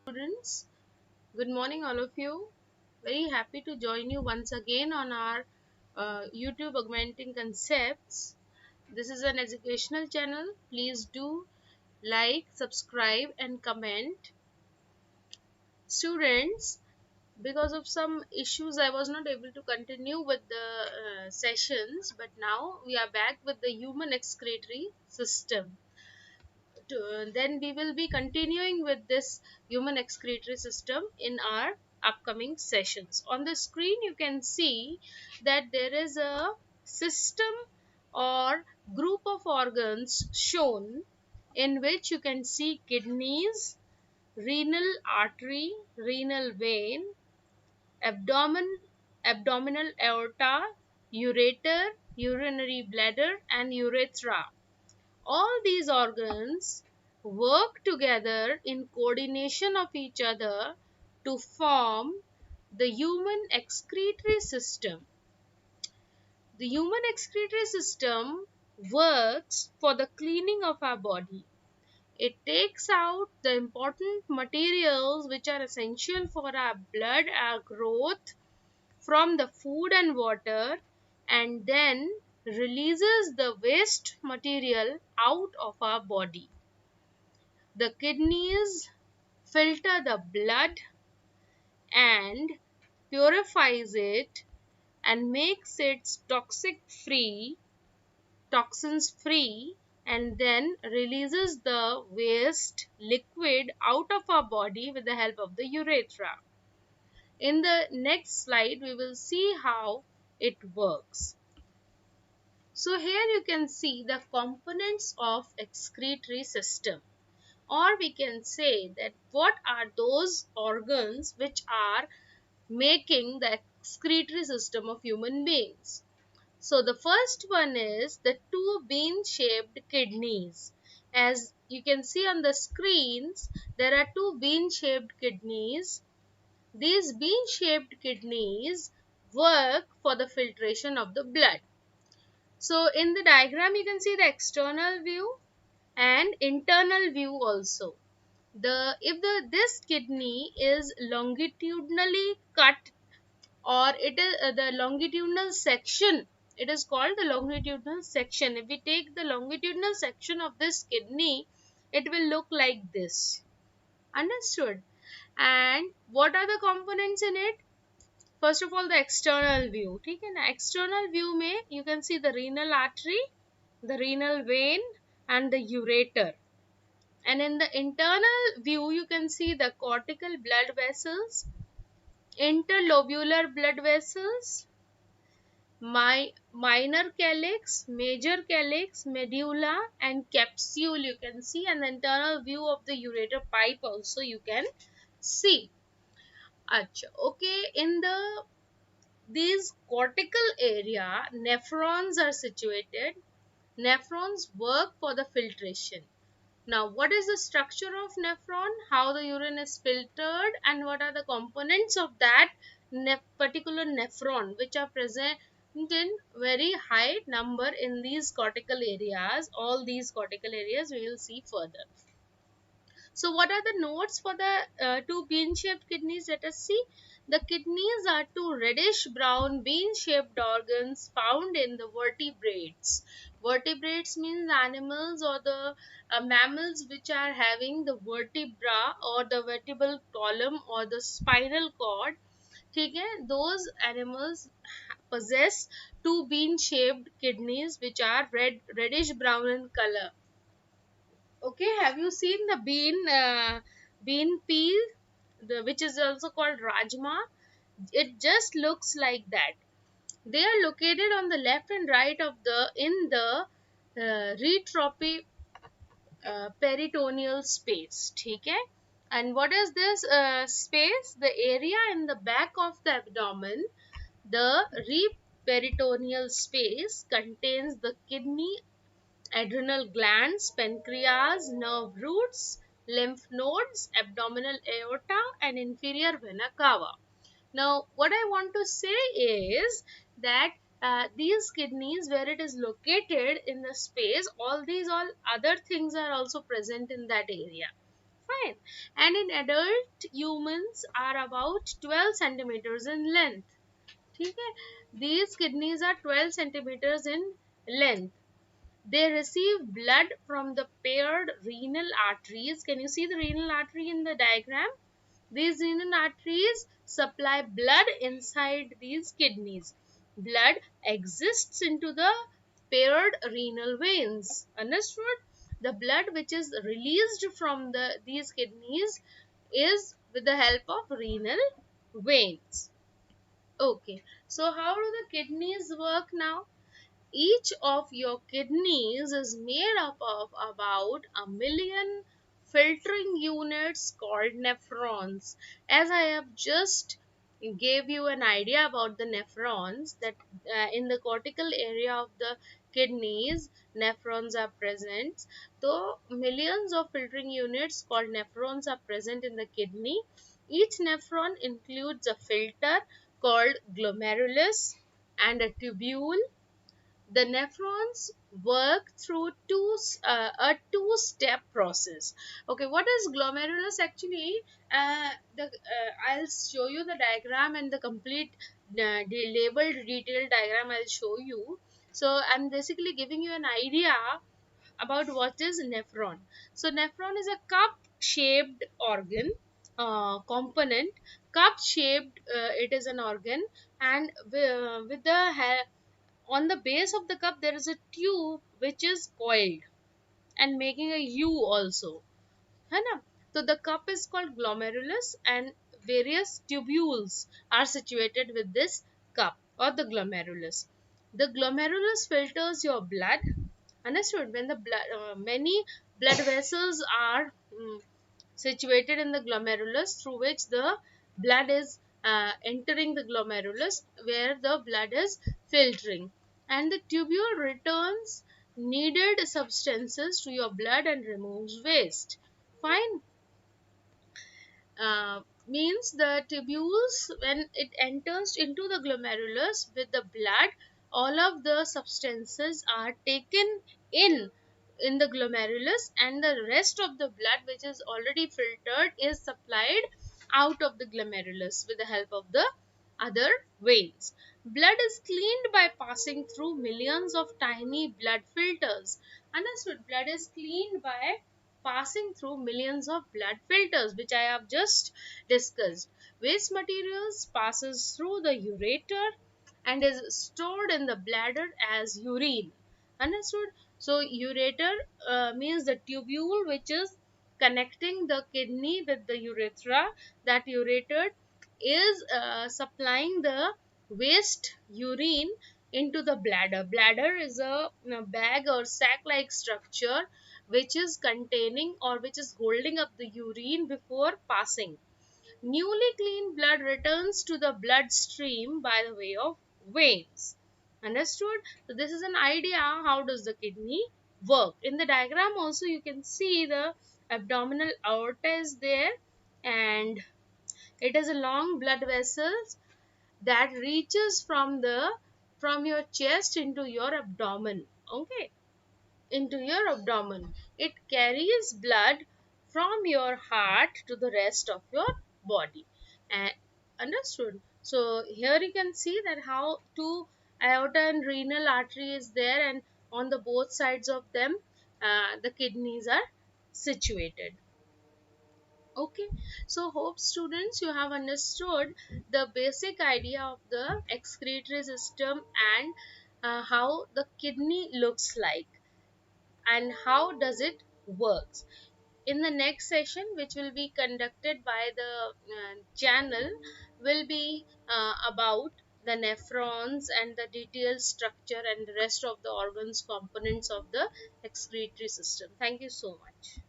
Students, good morning all of you. Very happy to join you once again on our YouTube Augmenting Concepts. This is an educational channel. Please do like, subscribe and comment. Students, because of some issues I was not able to continue with the sessions, but now we are back with the human excretory system. Then we will be continuing with this human excretory system in our upcoming sessions. On the screen you can see that there is a system or group of organs shown, in which you can see kidneys, renal artery, renal vein, abdomen, abdominal aorta, ureter, urinary bladder and urethra. All these organs work together in coordination of each other to form the human excretory system. The human excretory system works for the cleaning of our body. It takes out the important materials which are essential for our blood, our growth, from the food and water, and then releases the waste material out of our body. The kidneys filter the blood and purifies it and makes it toxins free, and then releases the waste liquid out of our body with the help of the urethra. In the next slide, we will see how it works. So here you can see the components of excretory system, or we can say that what are those organs which are making the excretory system of human beings. So the first one is the two bean-shaped kidneys. As you can see on the screens, there are two bean-shaped kidneys. These bean-shaped kidneys work for the filtration of the blood. So in the diagram you can see the external view and internal view also. This kidney is longitudinally cut, or it is the longitudinal section, it is called the longitudinal section. If we take the longitudinal section of this kidney, it will look like this. Understood? And what are the components in it? First of all, the external view. ठीक है ना? External view में you can see the renal artery, the renal vein and the ureter. And in the internal view, you can see the cortical blood vessels, interlobular blood vessels, minor calyx, major calyx, medulla and capsule you can see, and the internal view of the ureter pipe also you can see. Acha, okay, in these cortical area, nephrons are situated. Nephrons work for the filtration. Now, what is the structure of nephron, how the urine is filtered, and what are the components of that particular nephron which are present in very high number in these cortical areas. All these cortical areas we will see further. So what are the nodes for the two bean-shaped kidneys? Let us see. The kidneys are two reddish brown bean-shaped organs found in the vertebrates. Vertebrates means animals or the mammals which are having the vertebra or the vertebral column or the spinal cord. Okay, those animals possess two bean-shaped kidneys which are reddish brown in color. Okay, have you seen the bean peel, which is also called rajma? It just looks like that. They are located on the left and right of the in the retropy peritoneal space. Okay, and what is this space? The area in the back of the abdomen, the reperitoneal space, contains the kidney, adrenal glands, pancreas, nerve roots, lymph nodes, abdominal aorta and inferior vena cava. Now, what I want to say is that these kidneys, where it is located in the space, all other things are also present in that area. Fine. And in adult humans are about 12 centimeters in length. Okay? These kidneys are 12 centimeters in length. They receive blood from the paired renal arteries. Can you see the renal artery in the diagram? These renal arteries supply blood inside these kidneys. Blood exists into the paired renal veins. Understood? The blood which is released from these kidneys is with the help of renal veins. Okay, so how do the kidneys work now? Each of your kidneys is made up of about 1 million filtering units called nephrons. As I have just gave you an idea about the nephrons, that in the cortical area of the kidneys nephrons are present. So millions of filtering units called nephrons are present in the kidney. Each nephron includes a filter called glomerulus and a tubule. The nephrons work through a two-step process. Okay, what is glomerulus actually? I'll show you the diagram and the complete labeled detailed diagram I'll show you. So I'm basically giving you an idea about what is nephron. So nephron is a cup shaped organ component. Cup shaped, it is an organ, and with the on the base of the cup there is a tube which is coiled and making a U also. है ना? So the cup is called glomerulus and various tubules are situated with this cup or the glomerulus. The glomerulus filters your blood. Understood? When the blood, many blood vessels are situated in the glomerulus through which the blood is entering the glomerulus where the blood is filtering, and the tubule returns needed substances to your blood and removes waste. Fine. Means the tubules, when it enters into the glomerulus with the blood, all of the substances are taken in the glomerulus, and the rest of the blood which is already filtered is supplied out of the glomerulus with the help of the other veins. Blood is cleaned by passing through millions of tiny blood filters. Understood? Blood is cleaned by passing through millions of blood filters, which I have just discussed. Waste materials passes through the ureter and is stored in the bladder as urine. Understood? So ureter means the tubule which is connecting the kidney with the urethra. That ureter is supplying the waste urine into the bladder. Bladder is a bag or sac like structure which is containing or which is holding up the urine before passing. Newly clean blood returns to the bloodstream by the way of veins. Understood? So this is an idea how does the kidney work. In the diagram also you can see the abdominal aorta is there, and it is a long blood vessels that reaches from your chest into your abdomen. Okay, into your abdomen. It carries blood from your heart to the rest of your body. And understood? So here you can see that how two aorta and renal artery is there, and on the both sides of them the kidneys are situated. Okay, so hope students you have understood the basic idea of the excretory system and how the kidney looks like and how does it works. In the next session, which will be conducted by the channel, will be about the nephrons and the detailed structure and the rest of the organs components of the excretory system. Thank you so much.